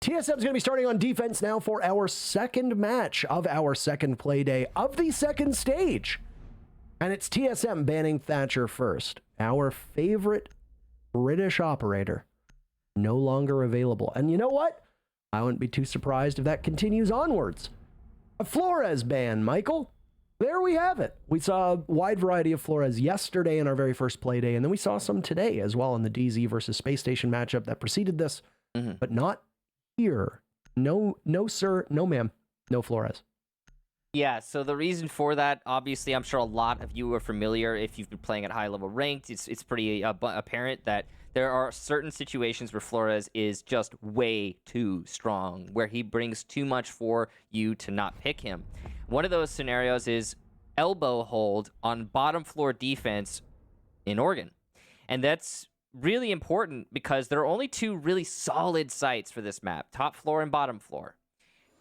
TSM is going to be starting on defense now for our second match of our second play day of the second stage. And it's TSM banning Thatcher first. Our favorite British operator. No longer available. And you know what? I wouldn't be too surprised if that continues onwards. A Flores ban, Michael. There we have it. We saw a wide variety of Flores yesterday in our very first play day, and then we saw some today as well in the DZ versus Space Station matchup that preceded this, but not here. No, sir, no, ma'am, no Flores. Yeah, so the reason for that, obviously, I'm sure a lot of you are familiar if you've been playing at high level ranked. It's pretty apparent that there are certain situations where Flores is just way too strong, where he brings too much for you to not pick him. One of those scenarios is elbow hold on bottom floor defense in Oregon. And that's really important because there are only two really solid sites for this map, top floor and bottom floor.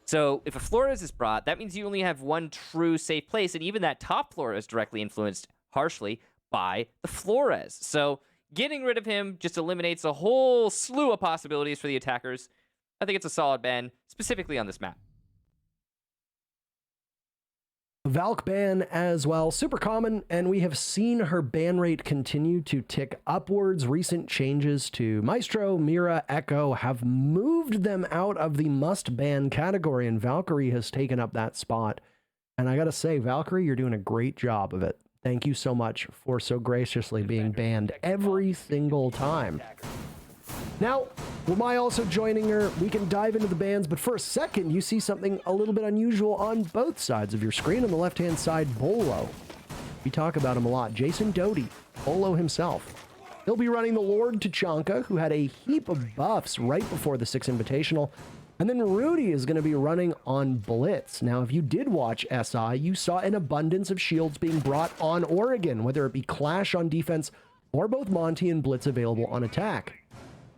So if a Flores is brought, that means you only have one true safe place, and even that top floor is directly influenced harshly by the Flores. So getting rid of him just eliminates a whole slew of possibilities for the attackers. I think it's a solid ban, specifically on this map. Valk ban as well, super common, and we have seen her ban rate continue to tick upwards. Recent changes to Maestro, Mira, Echo have moved them out of the must ban category, and Valkyrie has taken up that spot. And I gotta say, Valkyrie, you're doing a great job of it. Thank you so much for so graciously being banned every single time. Now, with Mai also joining her, we can dive into the bans, but for a second, you see something a little bit unusual on both sides of your screen. On the left-hand side, Bolo. We talk about him a lot. Jason Doty, Bolo himself. He'll be running the Lord Tachanka, who had a heap of buffs right before the 6 Invitational. And then Rudy is going to be running on Blitz. Now, if you did watch SI, you saw an abundance of shields being brought on Oregon, whether it be Clash on defense or both Monty and Blitz available on attack.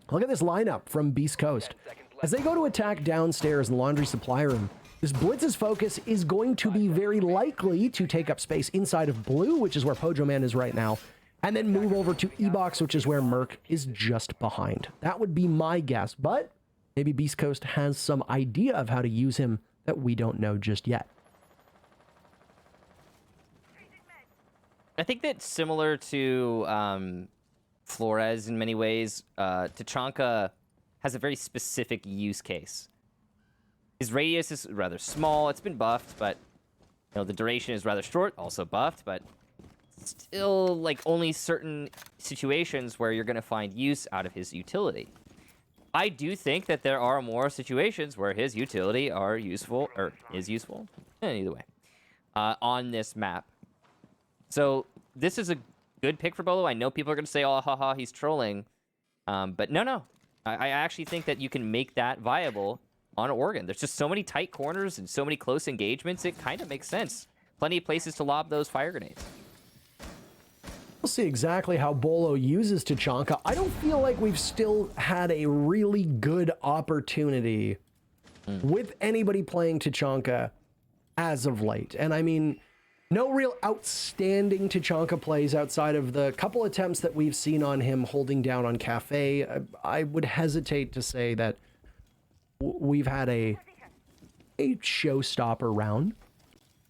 Look at this lineup from Beast Coast. As they go to attack downstairs in the laundry supply room, this Blitz's focus is going to be very likely to take up space inside of Blue, which is where Pojo Man is right now, and then move over to E-Box, which is where Merc is just behind. That would be my guess, but maybe Beast Coast has some idea of how to use him that we don't know just yet. I think that's similar to Flores in many ways. Tachanka has a very specific use case. His radius is rather small. It's been buffed, but the duration is rather short, also buffed, but still like only certain situations where you're going to find use out of his utility. I do think that there are more situations where his utility is useful, either way, on this map. So this is a good pick for Bolo. I know people are going to say, oh, haha, he's trolling. But no. I actually think that you can make that viable on Oregon. There's just so many tight corners and so many close engagements. It kind of makes sense. Plenty of places to lob those fire grenades. We'll see exactly how Bolo uses Tachanka. I don't feel like we've still had a really good opportunity with anybody playing Tachanka as of late. And I mean, no real outstanding Tachanka plays outside of the couple attempts that we've seen on him holding down on Cafe. I would hesitate to say that we've had a showstopper round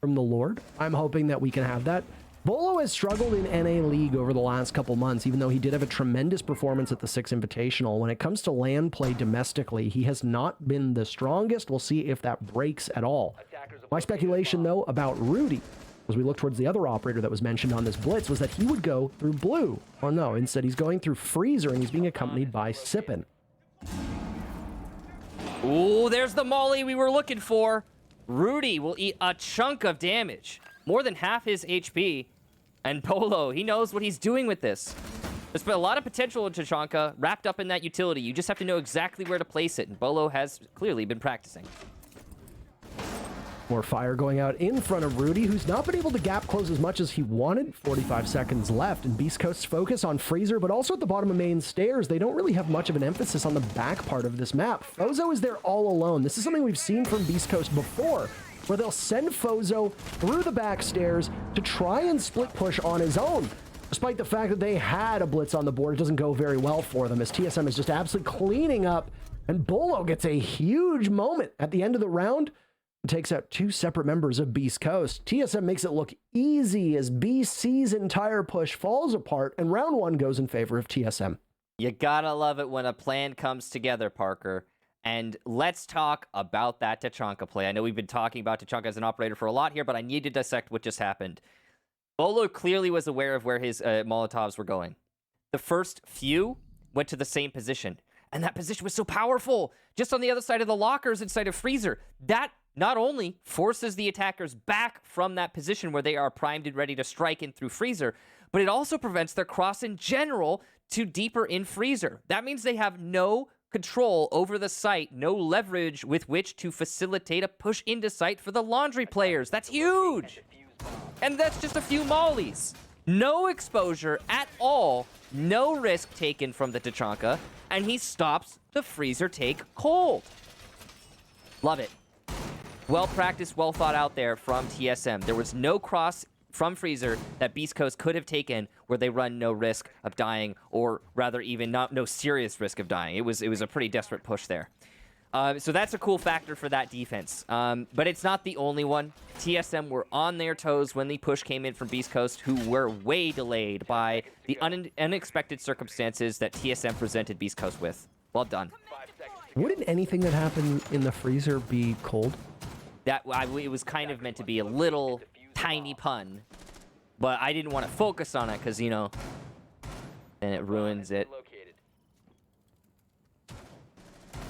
from the Lord. I'm hoping that we can have that. Bolo has struggled in NA League over the last couple months, even though he did have a tremendous performance at the 6 Invitational. When it comes to land play domestically, he has not been the strongest. We'll see if that breaks at all. My speculation, though, about Rudy, as we look towards the other operator that was mentioned on this Blitz, was that he would go through Blue. Oh no, instead he's going through Freezer, and he's being accompanied by Sippin. Ooh, there's the molly we were looking for. Rudy will eat a chunk of damage. More than half his HP. And Bolo, he knows what he's doing with this. There's been a lot of potential in Tachanka wrapped up in that utility. You just have to know exactly where to place it, and Bolo has clearly been practicing. More fire going out in front of Rudy, who's not been able to gap close as much as he wanted. 45 seconds left, and Beast Coast's focus on Freezer, but also at the bottom of main stairs. They don't really have much of an emphasis on the back part of this map. Fozo is there all alone. This is something we've seen from Beast Coast before, where they'll send Fozo through the back stairs to try and split push on his own. Despite the fact that they had a blitz on the board, it doesn't go very well for them, as TSM is just absolutely cleaning up And Bolo gets a huge moment at the end of the round and takes out 2 separate members of Beast Coast. TSM makes it look easy as BC's entire push falls apart, and round 1 goes in favor of TSM. You gotta love it when a plan comes together, Parker. And let's talk about that Tachanka play. I know we've been talking about Tachanka as an operator for a lot here, but I need to dissect what just happened. Bolo clearly was aware of where his Molotovs were going. The first few went to the same position, and that position was so powerful. Just on the other side of the lockers inside of Freezer, that not only forces the attackers back from that position where they are primed and ready to strike in through Freezer, but it also prevents their cross in general to deeper in Freezer. That means they have no control over the site, no leverage with which to facilitate a push into site for the laundry players. That's huge. And that's just a few mollies. No exposure at all, no risk taken from the Tachanka, and he stops the Freezer take cold. Love it. Well practiced, well thought out there from TSM. There was no cross from Freezer that Beast Coast could have taken where they run no risk of dying, or rather even no serious risk of dying. It was a pretty desperate push there. So that's a cool factor for that defense. But it's not the only one. TSM were on their toes when the push came in from Beast Coast, who were way delayed by the unexpected circumstances that TSM presented Beast Coast with. Well done. Wouldn't anything that happened in the Freezer be cold? It was kind of meant to be a little tiny pun, but I didn't want to focus on it because, you know, then it ruins it.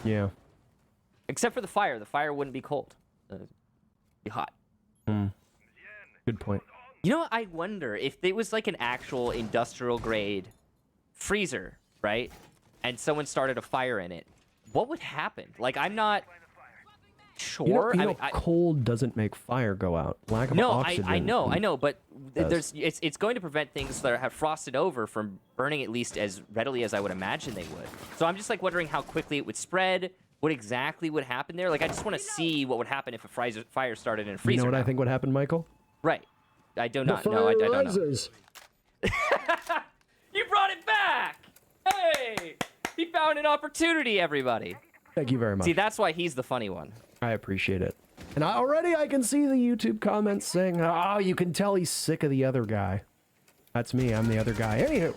Yeah. Except for the fire. The fire wouldn't be cold. It'd be hot. Good point. You know, I wonder if it was like an actual industrial grade freezer, right? And someone started a fire in it. What would happen? Like, I'm not sure. You know, cold doesn't make fire go out. Lack of oxygen. I know, but it's going to prevent things that have frosted over from burning at least as readily as I would imagine they would. So I'm just like wondering how quickly it would spread, what exactly would happen there. Like, I just want to see what would happen if a fire started in a freezer. You know what I think would happen, Michael? Right. I do not know. I don't know. You brought it back! Hey! He found an opportunity, everybody. Thank you very much. See, that's why he's the funny one. I appreciate it. And already I can see the YouTube comments saying, oh, you can tell he's sick of the other guy. That's me. I'm the other guy. Anywho,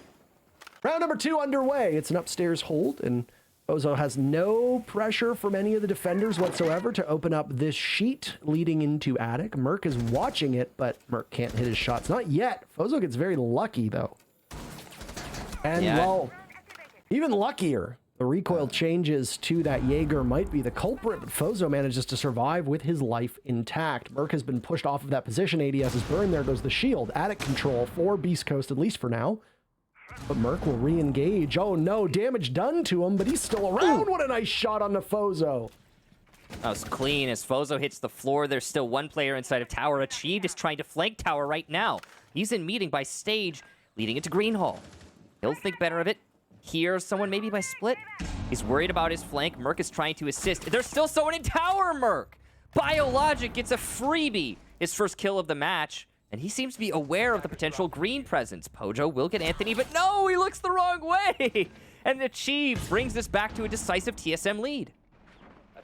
round number 2 underway. It's an upstairs hold, and Ozo has no pressure from any of the defenders whatsoever to open up this sheet leading into attic. Merc is watching it, but Merc can't hit his shots. Not yet. Fozo gets very lucky, though. And, well, even luckier. The recoil changes to that Jaeger might be the culprit, but Fozo manages to survive with his life intact. Merc has been pushed off of that position. ADS is burned. There goes the shield. Attic control for Beast Coast, at least for now. But Merc will re-engage. Oh no, damage done to him, but he's still around. Ooh. What a nice shot on the Fozo. That was clean. As Fozo hits the floor, there's still one player inside of Tower. Achieved is trying to flank Tower right now. He's in meeting by stage, leading into Green Hall. He'll think better of it. Here's someone maybe by split. He's worried about his flank. Merc is trying to assist. There's still someone in Tower, Merc. Biologic gets a freebie. His first kill of the match. And he seems to be aware of the potential green presence. Pojo will get Anthony, but no, he looks the wrong way. And Achieve brings this back to a decisive TSM lead.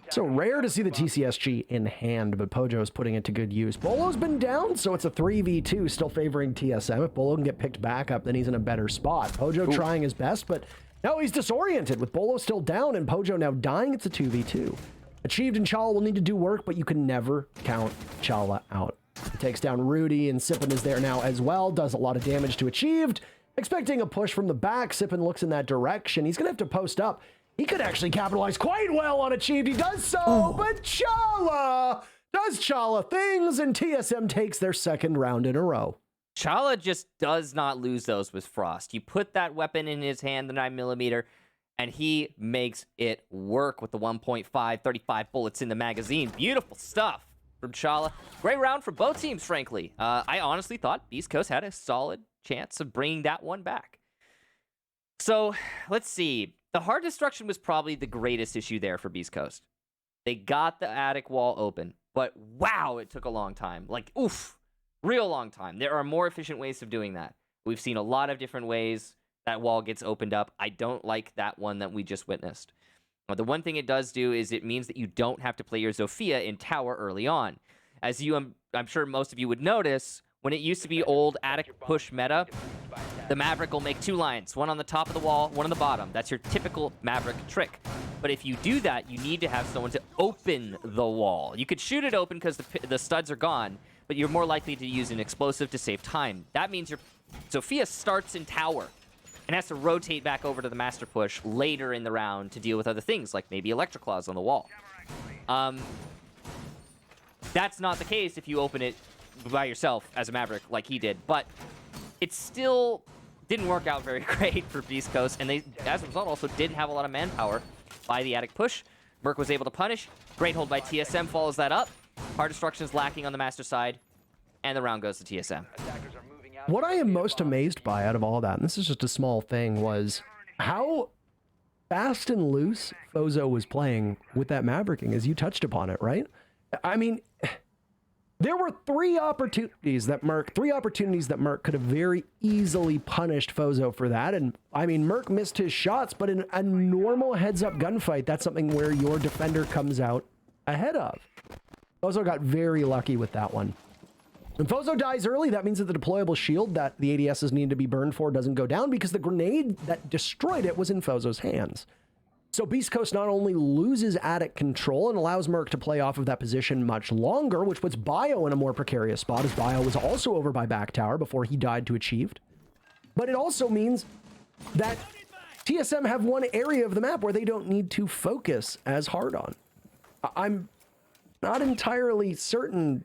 So rare to see the TCSG in hand, but Pojo is putting it to good use. Bolo's been down, so it's a 3v2, still favoring TSM. If Bolo can get picked back up, then he's in a better spot. Pojo trying his best, but no, he's disoriented. With Bolo still down and Pojo now dying, it's a 2v2. Achieved and Chala will need to do work, but you can never count Chala out. He takes down Rudy, and Sippin is there now as well. Does a lot of damage to Achieved. Expecting a push from the back, Sippin looks in that direction. He's going to have to post up. He could actually capitalize quite well on Achieved. He does so, but Chala does Chala things, and TSM takes their second round in a row. Chala just does not lose those with Frost. You put that weapon in his hand, the 9mm, and he makes it work with the 1.5, 35 bullets in the magazine. Beautiful stuff from Chala. Great round for both teams, frankly. I honestly thought Beast Coast had a solid chance of bringing that one back. So, let's see. The hard destruction was probably the greatest issue there for Beast Coast. They got the attic wall open, but wow, it took a long time. Like, oof, real long time. There are more efficient ways of doing that. We've seen a lot of different ways that wall gets opened up. I don't like that one that we just witnessed. The one thing it does do is it means that you don't have to play your Zofia in tower early on. As I'm sure most of you would notice, when it used to be old attic push meta, the Maverick will make 2 lines, one on the top of the wall, one on the bottom. That's your typical Maverick trick. But if you do that, you need to have someone to open the wall. You could shoot it open because the studs are gone, but you're more likely to use an explosive to save time. That means your Zofia starts in tower and has to rotate back over to the master push later in the round to deal with other things, like maybe Electroclaws on the wall. That's not the case if you open it by yourself as a Maverick like he did, but it still didn't work out very great for Beast Coast, and they, as a result, also didn't have a lot of manpower by the attic push. Merc was able to punish. Great hold by TSM follows that up. Hard destruction is lacking on the master side, and the round goes to TSM. What I am most amazed by out of all that, and this is just a small thing, was how fast and loose Fozo was playing with that Mavericking, as you touched upon it, right? I mean, there were three opportunities that Merc could have very easily punished Fozo for that. And I mean, Merc missed his shots, but in a normal heads-up gunfight, that's something where your defender comes out ahead of. Fozo got very lucky with that one. When Fozo dies early, that means that the deployable shield that the ADSs need to be burned for doesn't go down because the grenade that destroyed it was in Fozo's hands. So Beast Coast not only loses attic control and allows Merc to play off of that position much longer, which puts Bio in a more precarious spot, as Bio was also over by back tower before he died to Achieved. But it also means that TSM have one area of the map where they don't need to focus as hard on. I'm not entirely certain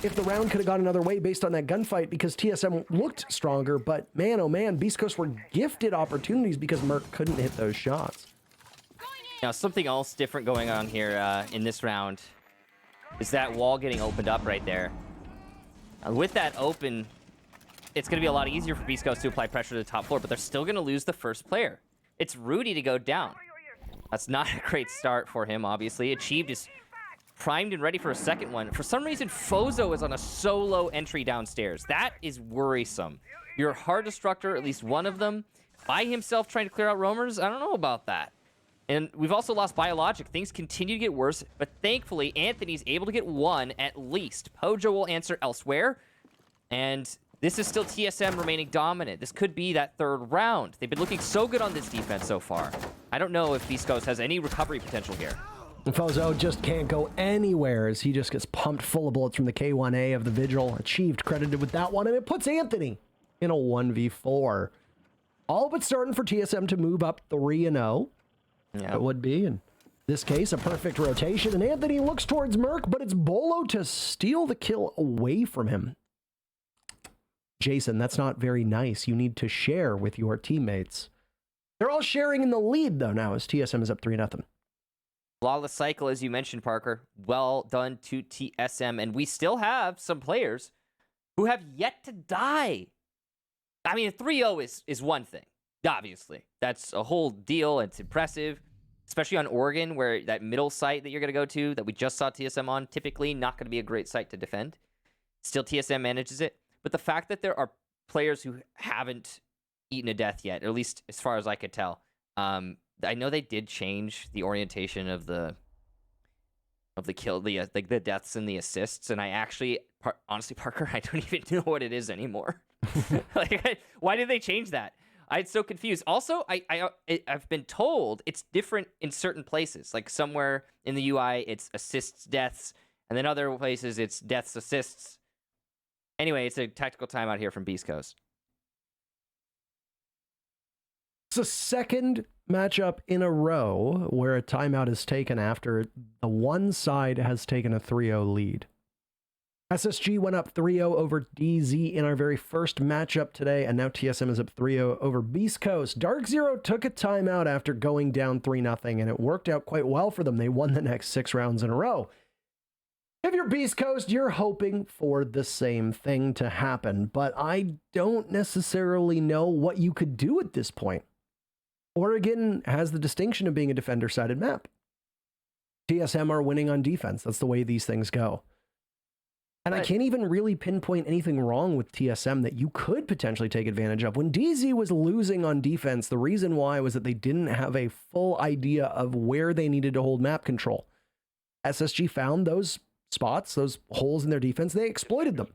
if the round could have gone another way based on that gunfight, because TSM looked stronger, but man, oh man, Beast Coast were gifted opportunities because Merc couldn't hit those shots. Now, something else different going on here in this round is that wall getting opened up right there. With that open, it's going to be a lot easier for Beast Coast to apply pressure to the top floor, but they're still going to lose the first player. It's Rudy to go down. That's not a great start for him, obviously. Achieved is primed and ready for a second one. For some reason, Fozo is on a solo entry downstairs. That is worrisome. Your hard destructor, at least one of them, by himself trying to clear out roamers? I don't know about that. And we've also lost Biologic. Things continue to get worse, but thankfully, Anthony's able to get one at least. Pojo will answer elsewhere, and this is still TSM remaining dominant. This could be that third round. They've been looking so good on this defense so far. I don't know if Beast Coast has any recovery potential here. And Fozo just can't go anywhere as he just gets pumped full of bullets from the K1A of the Vigil. Achieved, credited with that one, and it puts Anthony in a 1v4. All but starting for TSM to move up 3-0. Yeah, it would be. In this case, a perfect rotation. And Anthony looks towards Merc, but it's Bolo to steal the kill away from him. Jason, that's not very nice. You need to share with your teammates. They're all sharing in the lead, though, now, as TSM is up 3-0. Flawless cycle, as you mentioned, Parker. Well done to TSM. And we still have some players who have yet to die. I mean, a 3-0 is one thing. Obviously, that's a whole deal. It's impressive, especially on Oregon, where that middle site that you're going to go to that we just saw TSM on, typically not going to be a great site to defend. Still, TSM manages it. But the fact that there are players who haven't eaten a death yet, or at least as far as I could tell, I know they did change the orientation of the kill, like the deaths and the assists, and I actually, honestly, Parker, I don't even know what it is anymore. Why did they change that? I'm so confused. Also, I've been told it's different in certain places. Like somewhere in the UI, it's assists, deaths, and then other places, it's deaths, assists. Anyway, it's a tactical timeout here from Beast Coast. It's a second matchup in a row where a timeout is taken after the one side has taken a 3-0 lead. SSG went up 3-0 over DZ in our very first matchup today, and now TSM is up 3-0 over Beast Coast. Dark Zero took a timeout after going down 3-0, and it worked out quite well for them. They won the next 6 rounds in a row. If you're Beast Coast, you're hoping for the same thing to happen, but I don't necessarily know what you could do at this point. Oregon has the distinction of being a defender-sided map. TSM are winning on defense. That's the way these things go. And I can't even really pinpoint anything wrong with TSM that you could potentially take advantage of. When DZ was losing on defense, the reason why was that they didn't have a full idea of where they needed to hold map control. SSG found those spots, those holes in their defense. They exploited them.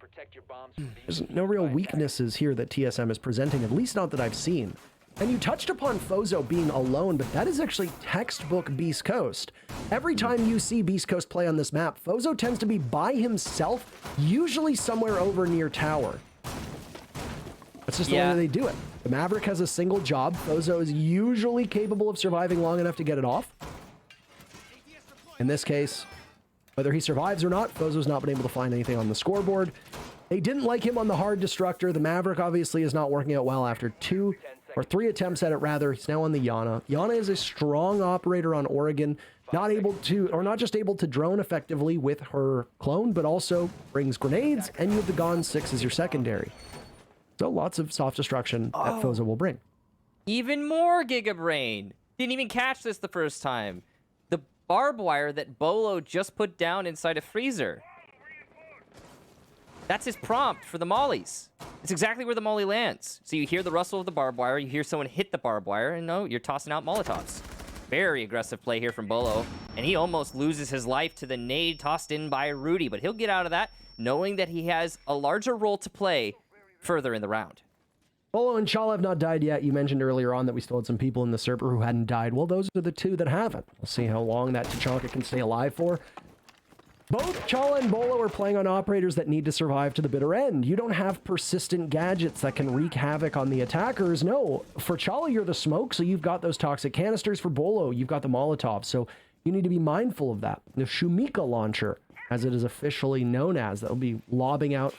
There's no real weaknesses here that TSM is presenting, at least not that I've seen. And you touched upon Fozo being alone, but that is actually textbook Beast Coast. Every time you see Beast Coast play on this map, Fozo tends to be by himself, usually somewhere over near tower. That's just the way they do it. The Maverick has a single job. Fozo is usually capable of surviving long enough to get it off. In this case, whether he survives or not, Fozo's not been able to find anything on the scoreboard. They didn't like him on the hard destructor. The Maverick obviously is not working out well after 2 or 3 attempts at it, rather. He's now on the Yana. Yana is a strong operator on Oregon, not just able to drone effectively with her clone, but also brings grenades, and you have the Gon 6 as your secondary. So lots of soft destruction that Fozo will bring. Even more Giga Brain. Didn't even catch this the first time. The barbed wire that Bolo just put down inside a freezer. That's his prompt for the mollies. It's exactly where the molly lands. So you hear the rustle of the barbed wire, you hear someone hit the barbed wire, and no, you're tossing out Molotovs. Very aggressive play here from Bolo, and he almost loses his life to the nade tossed in by Rudy, but he'll get out of that, knowing that he has a larger role to play further in the round. Bolo and Chala have not died yet. You mentioned earlier on that we still had some people in the server who hadn't died. Well, those are the 2 that haven't. We'll see how long that Tachanka can stay alive for. Both Chala and Bolo are playing on operators that need to survive to the bitter end. You don't have persistent gadgets that can wreak havoc on the attackers. No, for Chala, you're the smoke, so you've got those toxic canisters. For Bolo, you've got the Molotov, so you need to be mindful of that. The Shumika launcher, as it is officially known as, that will be lobbing out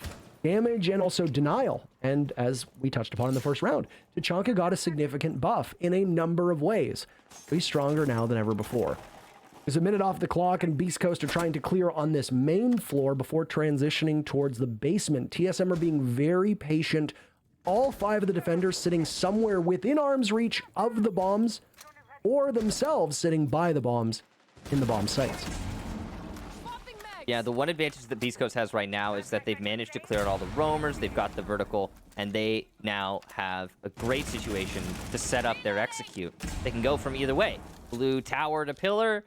damage and also denial. And as we touched upon in the first round, Tachanka got a significant buff in a number of ways. He's stronger now than ever before. There's a minute off the clock, and Beast Coast are trying to clear on this main floor before transitioning towards the basement. TSM are being very patient. All 5 of the defenders sitting somewhere within arm's reach of the bombs, or themselves sitting by the bombs in the bomb sites. Yeah, the one advantage that Beast Coast has right now is that they've managed to clear out all the roamers, they've got the vertical, and they now have a great situation to set up their execute. They can go from either way. Blue tower to pillar,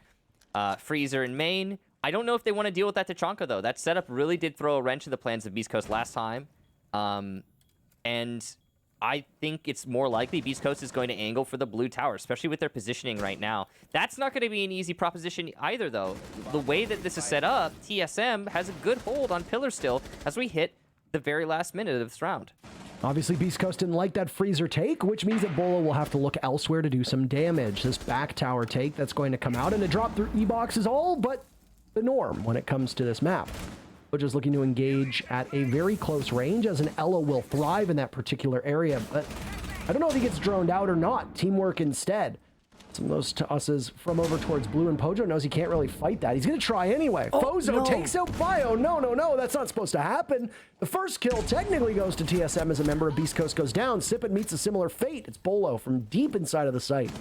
freezer in main. I don't know if they want to deal with that Tachanka, though. That setup really did throw a wrench in the plans of Beast Coast last time. And I think it's more likely Beast Coast is going to angle for the blue tower, especially with their positioning right now. That's not going to be an easy proposition either, though. The way that this is set up, TSM has a good hold on pillar still as we hit the very last minute of this round. Obviously, Beast Coast didn't like that freezer take, which means that Bolo will have to look elsewhere to do some damage. This back tower take that's going to come out, and a drop through E-Box is all but the norm when it comes to this map. Which is looking to engage at a very close range, as an Ella will thrive in that particular area, but I don't know if he gets droned out or not. Teamwork instead. Some of those tosses from over towards Blue, and Pojo knows he can't really fight that. He's going to try anyway. Fozo takes out Bio. No, that's not supposed to happen. The first kill technically goes to TSM as a member of Beast Coast goes down. Sipit meets a similar fate. It's Bolo from deep inside of the site.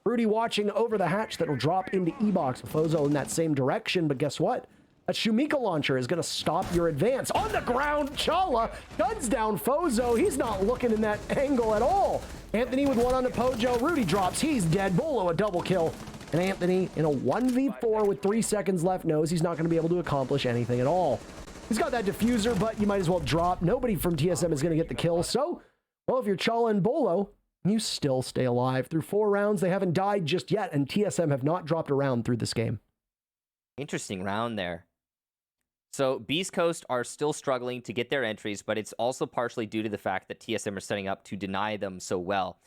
Rudy watching over the hatch that'll drop into E-Box. Fozo in that same direction, but guess what? A Shumika launcher is going to stop your advance. On the ground, Chala guns down Fozo. He's not looking in that angle at all. Anthony with one on the Pojo. Rudy drops. He's dead. Bolo a double kill. And Anthony in a 1v4 with 3 seconds left knows he's not going to be able to accomplish anything at all. He's got that diffuser, but you might as well drop. Nobody from TSM is going to get the kill. So, well, if you're Chala and Bolo, you still stay alive. Through 4 rounds, they haven't died just yet, and TSM have not dropped a round through this game. Interesting round there. So Beast Coast are still struggling to get their entries, but it's also partially due to the fact that TSM are setting up to deny them so well.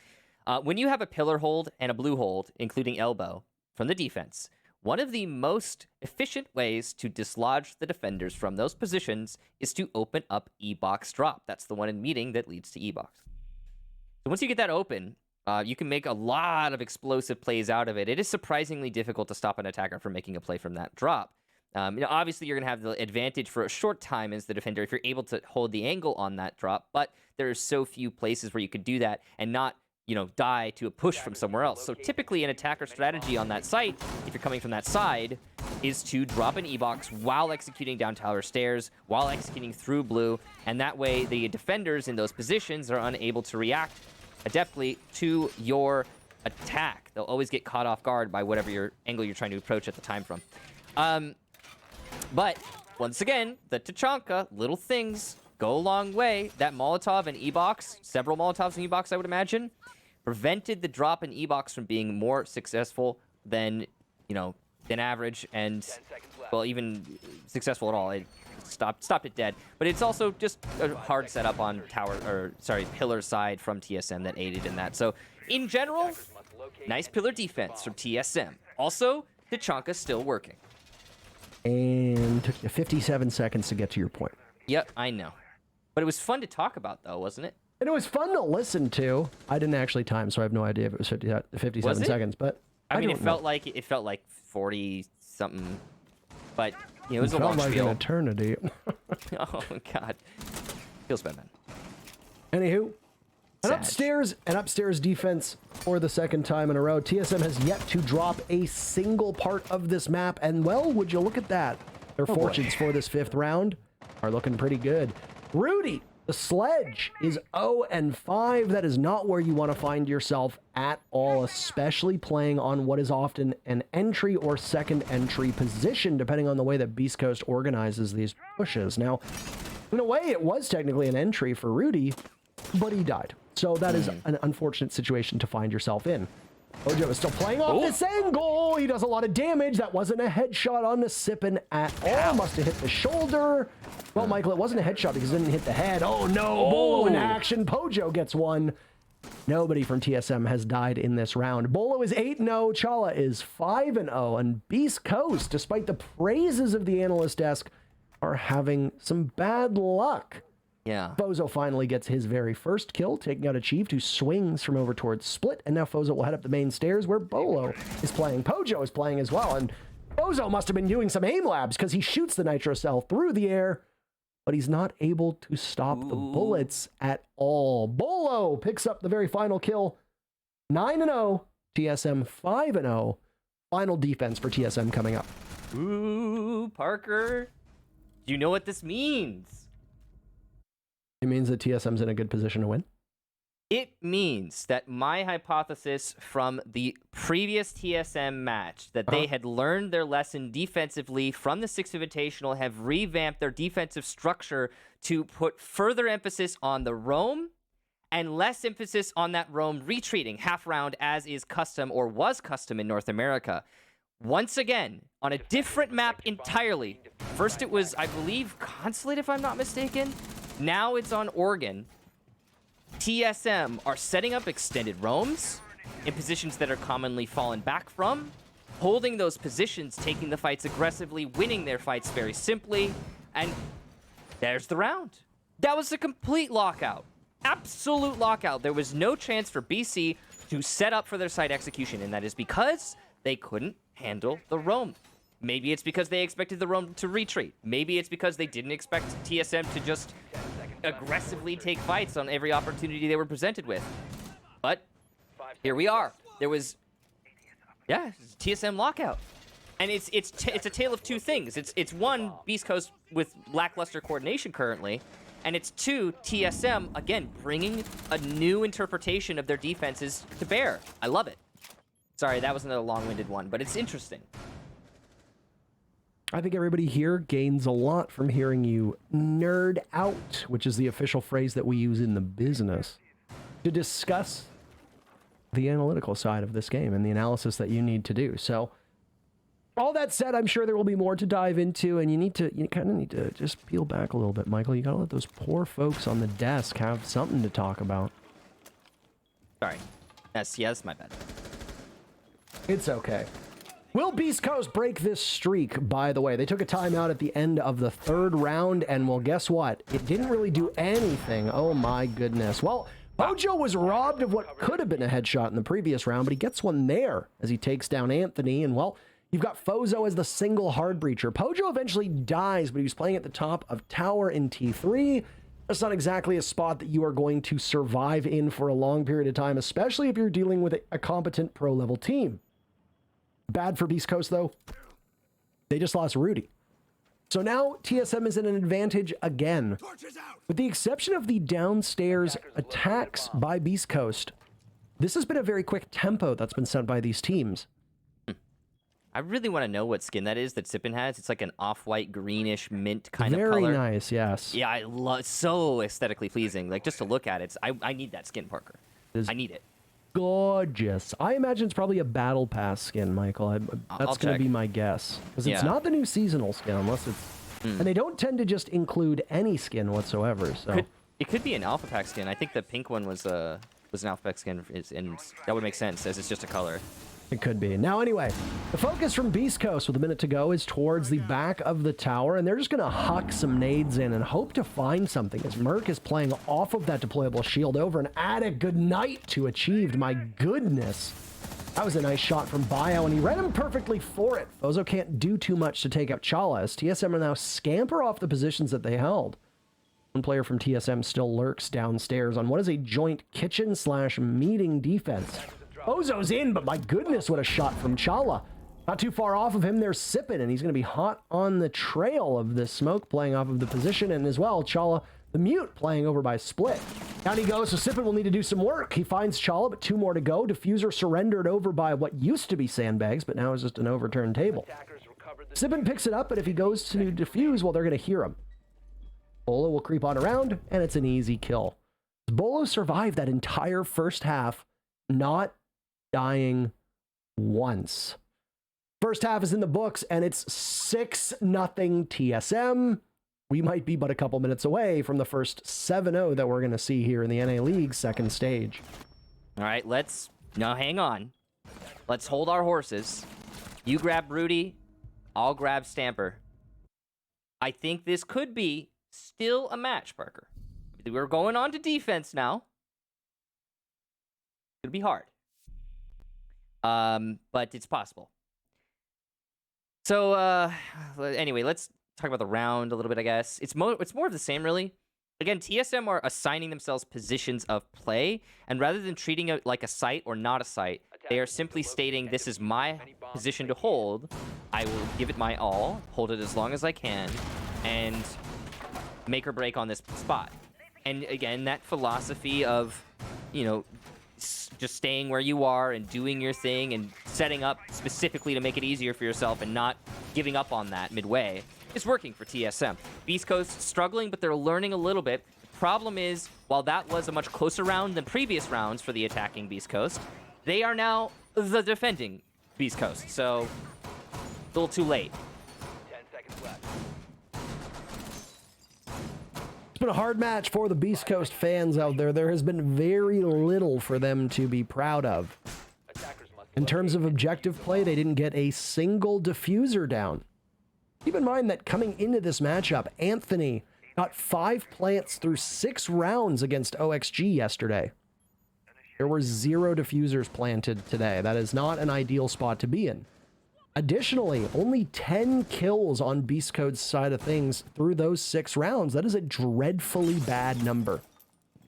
When you have a pillar hold and a blue hold, including elbow, from the defense, one of the most efficient ways to dislodge the defenders from those positions is to open up E-Box drop. That's the one in meeting that leads to E-Box. So once you get that open, you can make a lot of explosive plays out of it. It is surprisingly difficult to stop an attacker from making a play from that drop. Obviously, you're going to have the advantage for a short time as the defender if you're able to hold the angle on that drop, but there are so few places where you could do that and not die to a push from somewhere else. So typically an attacker strategy on that site, if you're coming from that side, is to drop an E-box while executing down tower stairs, while executing through blue, and that way the defenders in those positions are unable to react adeptly to your attack. They'll always get caught off guard by whatever your angle you're trying to approach at the time from. But once again, the Tachanka, little things go a long way. That Molotov and E-box, several Molotovs and E-box, I would imagine, prevented the drop in E-box from being more successful than, than average, and, well, even successful at all. It stopped it dead. But it's also just a hard setup on pillar side from TSM that aided in that. So, in general, nice pillar defense from TSM. Also, Tachanka's still working. And took you 57 seconds to get to your point. Yep, I know. But it was fun to talk about, though, wasn't it? And it was fun to listen to. I didn't actually time, so I have no idea if it was 57 seconds. But I mean, it felt like 40 something. But it was a long like spiel. An eternity. Oh God, feels bad, man. Anywho, an Sad. upstairs defense for the second time in a row. TSM has yet to drop a single part of this map, and well, would you look at that? Their fortunes for this 5th round are looking pretty good. Rudy, the Sledge, is 0-5. That is not where you want to find yourself at all, especially playing on what is often an entry or second entry position, depending on the way that Beast Coast organizes these pushes. Now, in a way, it was technically an entry for Rudy, but he died. So that is an unfortunate situation to find yourself in. Ojo is still playing off this angle. He does a lot of damage. That wasn't a headshot on the Sippin at all. Must have hit the shoulder. Well, Michael, it wasn't a headshot because it didn't hit the head. Oh, no. Bolo in action. Pojo gets one. Nobody from TSM has died in this round. Bolo is 8-0. Chala is 5-0. And Beast Coast, despite the praises of the analyst desk, are having some bad luck. Yeah. Fozo finally gets his very first kill, taking out Achieved, who swings from over towards Split, and now Fozo will head up the main stairs where Bolo is playing. Pojo is playing as well, and Fozo must have been doing some aim labs because he shoots the Nitro Cell through the air, but he's not able to stop the bullets at all. Bolo picks up the very final kill, 9-0, TSM 5-0. Final defense for TSM coming up. Ooh, Parker, do you know what this means? It means that TSM's in a good position to win? It means that my hypothesis from the previous TSM match, that they had learned their lesson defensively from the 6th Invitational, have revamped their defensive structure to put further emphasis on the roam and less emphasis on that roam retreating half round as is custom or was custom in North America. Once again, on a different map entirely. First it was, I believe, Consulate, if I'm not mistaken. Now it's on Oregon. TSM are setting up extended roams in positions that are commonly fallen back from, holding those positions, taking the fights aggressively, winning their fights very simply, and there's the round. That was a complete lockout. Absolute lockout. There was no chance for BC to set up for their site execution, and that is because they couldn't handle the roam. Maybe it's because they expected the roam to retreat. Maybe it's because they didn't expect TSM to just aggressively take fights on every opportunity they were presented with. But here we are. There was, TSM lockout. And it's a tale of two things. It's one, Beast Coast with lackluster coordination currently, and it's two, TSM, again, bringing a new interpretation of their defenses to bear. I love it. Sorry, that was another long-winded one, but it's interesting. I think everybody here gains a lot from hearing you nerd out, which is the official phrase that we use in the business, to discuss the analytical side of this game and the analysis that you need to do. So, all that said, I'm sure there will be more to dive into, and you kind of need to just peel back a little bit, Michael. You gotta let those poor folks on the desk have something to talk about. Sorry. That's my bad. It's okay. Will Beast Coast break this streak, by the way? They took a timeout at the end of the 3rd round, and well, guess what? It didn't really do anything. Oh my goodness. Well, Pojo was robbed of what could have been a headshot in the previous round, but he gets one there as he takes down Anthony, and well, you've got Fozo as the single hard breacher. Pojo eventually dies, but he was playing at the top of tower in T3. That's not exactly a spot that you are going to survive in for a long period of time, especially if you're dealing with a competent pro-level team. Bad for Beast Coast, though. They just lost Rudy. So now TSM is in an advantage again. With the exception of the downstairs attacks by Beast Coast, this has been a very quick tempo that's been set by these teams. I really want to know what skin that is that Sippin has. It's like an off-white, greenish, mint kind of color. Very nice, yes. Yeah, I love it's so aesthetically pleasing. Like, just to look at it, I need that skin, Parker. I need it. Gorgeous. I imagine it's probably a battle pass skin, Michael. That's going to be my guess. Because it's not the new seasonal skin, unless it's... And they don't tend to just include any skin whatsoever, so... It could be an alpha pack skin. I think the pink one was an alpha pack skin, and that would make sense, as it's just a color. It could be. Now, anyway, the focus from Beast Coast with a minute to go is towards the back of the tower, and they're just going to huck some nades in and hope to find something as Merc is playing off of that deployable shield over and add a good night to Achieved. My goodness. That was a nice shot from Bio, and he read him perfectly for it. Fozo can't do too much to take out Chala, as TSM are now scamper off the positions that they held. One player from TSM still lurks downstairs on what is a joint kitchen/meeting defense. Fozo's in, but my goodness, what a shot from Chala. Not too far off of him, there's Sippin, and he's going to be hot on the trail of this smoke, playing off of the position, and as well, Chala, the mute, playing over by Split. Down he goes, so Sippin will need to do some work. He finds Chala, but 2 more to go. Diffuser surrendered over by what used to be sandbags, but now is just an overturned table. Sippin picks it up, but if he goes to defuse, well, they're going to hear him. Bolo will creep on around, and it's an easy kill. Bolo survived that entire first half, not dying once. First half is in the books, and it's 6-0 TSM. We might be but a couple minutes away from the first 7-0 that we're going to see here in the NA League's second stage. All right, now hang on. Let's hold our horses. You grab Rudy, I'll grab Stamper. I think this could be still a match, Parker. We're going on to defense now. It'll be hard. But it's possible. So, anyway, let's talk about the round a little bit, I guess. It's more of the same, really. Again, TSM are assigning themselves positions of play, and rather than treating it like a site or not a site, they are simply stating, this is my position to hold. I will give it my all, hold it as long as I can, and make or break on this spot. And again, that philosophy of, just staying where you are and doing your thing and setting up specifically to make it easier for yourself and not giving up on that midway is working for TSM. Beast Coast struggling, but they're learning a little bit. The problem is, while that was a much closer round than previous rounds for the attacking Beast Coast, they are now the defending Beast Coast, so a little too late. 10 seconds left. It's been a hard match for the Beast Coast fans out there. There has been very little for them to be proud of. In terms of objective play, they didn't get a single diffuser down. Keep in mind that coming into this matchup, Anthony got 5 plants through 6 rounds against OXG yesterday. There were 0 diffusers planted today. That is not an ideal spot to be in. Additionally, only 10 kills on Beast Coast's side of things through those 6 rounds. That is a dreadfully bad number.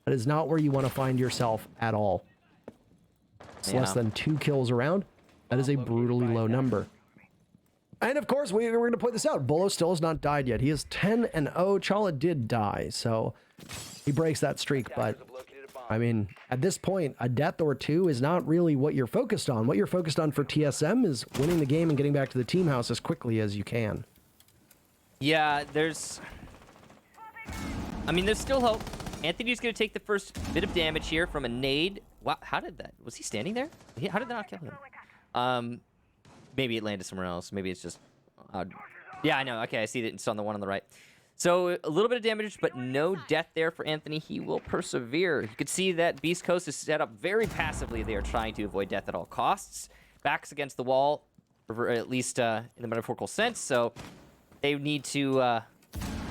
That is not where you want to find yourself at all. It's less than 2 kills around. That is a brutally low number. And of course, we're going to point this out. Bolo still has not died yet. He is 10-0. Chala did die, so he breaks that streak. But, I mean, at this point, a death or 2 is not really what you're focused on. What you're focused on for TSM is winning the game and getting back to the team house as quickly as you can. Yeah, there's still hope. Anthony's going to take the first bit of damage here from a nade. Wow, how did that? Was he standing there? How did that not kill him? Maybe it landed somewhere else. Maybe it's just... yeah, I know. Okay, I see that it's on the one on the right. So a little bit of damage, but no death there for Anthony. He will persevere. You can see that Beast Coast is set up very passively. They are trying to avoid death at all costs. Backs against the wall, or at least in the metaphorical sense. So they need to...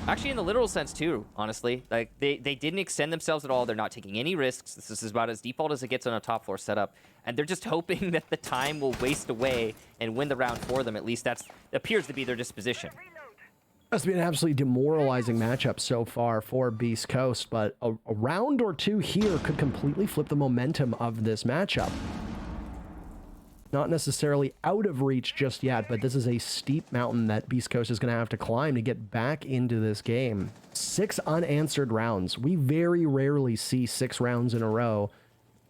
actually, in the literal sense, too, honestly. Like, they didn't extend themselves at all. They're not taking any risks. This is about as default as it gets on a top floor setup. And they're just hoping that the time will waste away and win the round for them. At least that appears to be their disposition. That's been an absolutely demoralizing matchup so far for Beast Coast, but a round or two here could completely flip the momentum of this matchup. Not necessarily out of reach just yet, but this is a steep mountain that Beast Coast is going to have to climb to get back into this game. 6 unanswered rounds. We very rarely see 6 rounds in a row.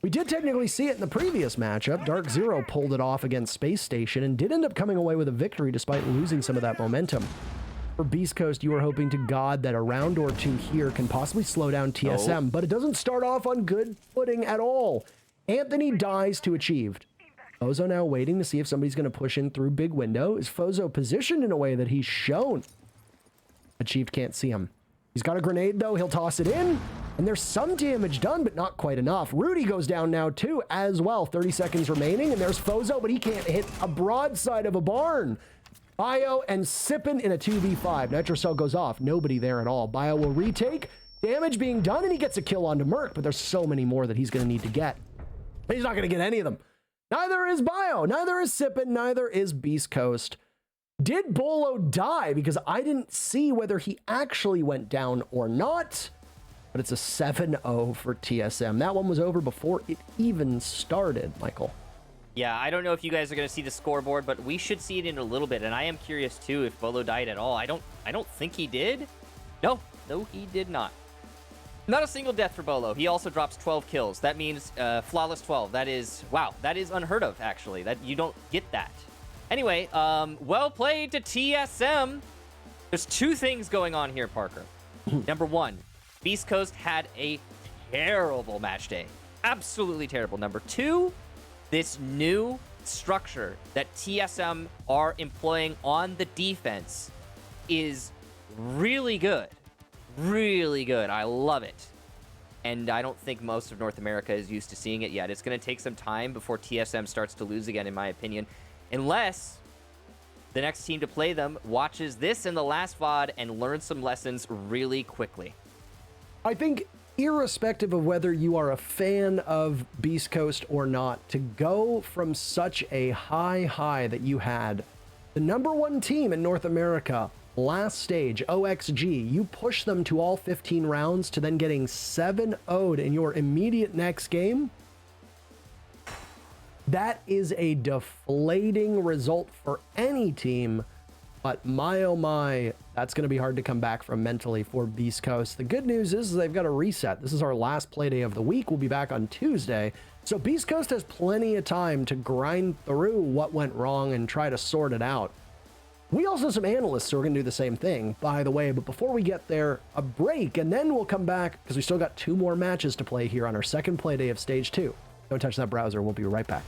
We did technically see it in the previous matchup. Dark Zero pulled it off against Space Station and did end up coming away with a victory despite losing some of that momentum. For Beast Coast, you were hoping to God that a round or two here can possibly slow down TSM, but it doesn't start off on good footing at all. Anthony dies to Achieved. Fozo now waiting to see if somebody's going to push in through big window. Is Fozo positioned in a way that he's shown? Achieved can't see him. He's got a grenade, though. He'll toss it in. And there's some damage done, but not quite enough. Rudy goes down now, too, as well. 30 seconds remaining, and there's Fozo, but he can't hit a broadside of a barn. Bio and Sippin in a 2v5. Nitrocell goes off. Nobody there at all. Bio will retake. Damage being done, and he gets a kill onto Merc, but there's so many more that he's going to need to get. He's not going to get any of them. Neither is Bio. Neither is Sippin. Neither is Beast Coast. Did Bolo die? Because I didn't see whether he actually went down or not. But it's a 7-0 for TSM. That one was over before it even started, Michael. Yeah, I don't know if you guys are going to see the scoreboard, but we should see it in a little bit. And I am curious, too, if Bolo died at all. I don't think he did. No, he did not. Not a single death for Bolo. He also drops 12 kills. That means flawless 12. That is, wow, that is unheard of, actually. That you don't get that. Anyway, well played to TSM. There's 2 things going on here, Parker. Number 1, Beast Coast had a terrible match day. Absolutely terrible. Number 2, this new structure that TSM are employing on the defense is really good. Really good. I love it. And I don't think most of North America is used to seeing it yet. It's going to take some time before TSM starts to lose again, in my opinion. Unless the next team to play them watches this in the last VOD and learns some lessons really quickly. I think irrespective of whether you are a fan of Beast Coast or not, to go from such a high that you had the #1 team in North America last stage, OXG, you push them to all 15 rounds to then getting 7-0'd in your immediate next game. That is a deflating result for any team, but my oh my, that's going to be hard to come back from mentally for Beast Coast. The good news is they've got a reset. This is our last play day of the week. We'll be back on Tuesday. So Beast Coast has plenty of time to grind through what went wrong and try to sort it out. We also have some analysts who are going to do the same thing, by the way. But before we get there, a break, and then we'll come back because we still got 2 more matches to play here on our second play day of Stage 2. Don't touch that browser. We'll be right back.